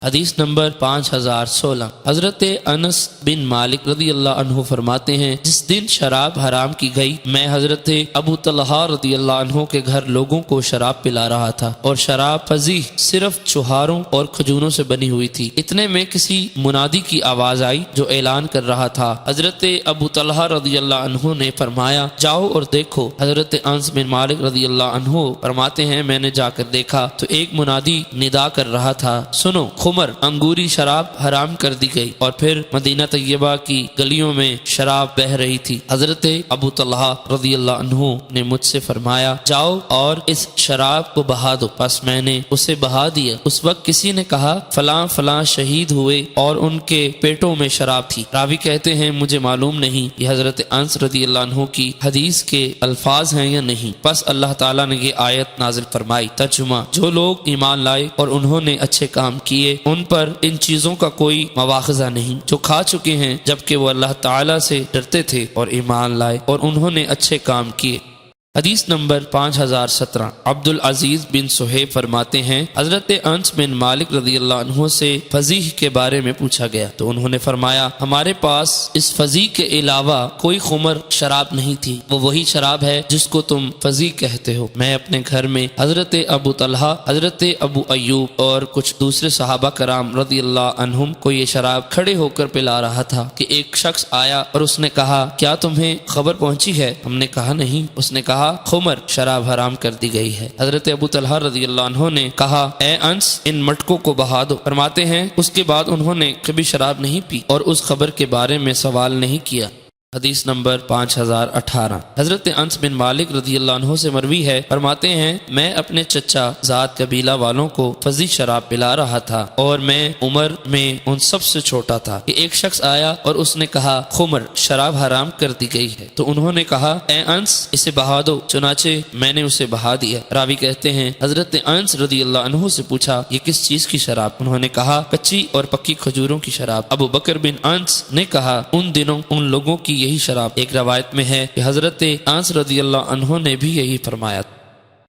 حدیث نمبر 5016 حضرت انس بن مالک رضی اللہ عنہ فرماتے ہیں، جس دن شراب حرام کی گئی میں حضرت ابو طلحہ رضی اللہ عنہ کے گھر لوگوں کو شراب پلا رہا تھا، اور شراب فضیح صرف چوہاروں اور کھجوروں سے بنی ہوئی تھی۔ اتنے میں کسی منادی کی آواز آئی جو اعلان کر رہا تھا۔ حضرت ابو طلحہ رضی اللہ عنہ نے فرمایا جاؤ اور دیکھو۔ حضرت انس بن مالک رضی اللہ عنہ فرماتے ہیں میں نے جا کر دیکھا تو ایک منادی ندا کر رہا تھا، سنو خمر انگوری شراب حرام کر دی گئی، اور پھر مدینہ طیبہ کی گلیوں میں شراب بہہ رہی تھی۔ حضرت ابو طلحہ رضی اللہ عنہ نے مجھ سے فرمایا جاؤ اور اس شراب کو بہا دو، پس میں نے اسے بہا دیا۔ اس وقت کسی نے کہا فلاں فلاں شہید ہوئے اور ان کے پیٹوں میں شراب تھی۔ راوی کہتے ہیں مجھے معلوم نہیں یہ حضرت انس رضی اللہ عنہ کی حدیث کے الفاظ ہیں یا نہیں۔ پس اللہ تعالیٰ نے یہ آیت نازل فرمائی۔ ترجمہ: جو لوگ ایمان لائے اور انہوں نے اچھے کام کیے ان پر ان چیزوں کا کوئی مواخذہ نہیں جو کھا چکے ہیں، جبکہ وہ اللہ تعالیٰ سے ڈرتے تھے اور ایمان لائے اور انہوں نے اچھے کام کیے۔ حدیث نمبر 5017 عبد العزیز بن صہیب فرماتے ہیں حضرت انس بن مالک رضی اللہ عنہ سے فضیح کے بارے میں پوچھا گیا تو انہوں نے فرمایا ہمارے پاس اس فضیح کے علاوہ کوئی خمر شراب نہیں تھی، وہ وہی شراب ہے جس کو تم فضیح کہتے ہو۔ میں اپنے گھر میں حضرت ابو طلحہ، حضرت ابو ایوب اور کچھ دوسرے صحابہ کرام رضی اللہ عنہم کو یہ شراب کھڑے ہو کر پلا رہا تھا کہ ایک شخص آیا اور اس نے کہا کیا تمہیں خبر پہنچی ہے؟ ہم نے کہا نہیں۔ اس نے کہا خمر شراب حرام کر دی گئی ہے۔ حضرت ابو طلحہ رضی اللہ عنہ نے کہا اے انس ان مٹکوں کو بہا دو۔ فرماتے ہیں اس کے بعد انہوں نے کبھی شراب نہیں پی اور اس خبر کے بارے میں سوال نہیں کیا۔ حدیث نمبر 5018 حضرت انس بن مالک رضی اللہ عنہ سے مروی ہے، فرماتے ہیں میں اپنے چچا ذات قبیلہ والوں کو فضیح شراب پلا رہا تھا اور میں عمر میں ان سب سے چھوٹا تھا کہ ایک شخص آیا اور اس نے کہا خمر شراب حرام کر دی گئی ہے، تو انہوں نے کہا اے انس اسے بہا دو، چنانچہ میں نے اسے بہا دیا۔ راوی کہتے ہیں حضرت انس رضی اللہ عنہ سے پوچھا یہ کس چیز کی شراب؟ انہوں نے کہا کچی اور پکی کھجوروں کی شراب۔ ابو بکر بن انس نے کہا ان دنوں ان لوگوں کی یہی شراب۔ ایک روایت میں ہے کہ حضرت انس رضی اللہ عنہ نے بھی یہی فرمایا۔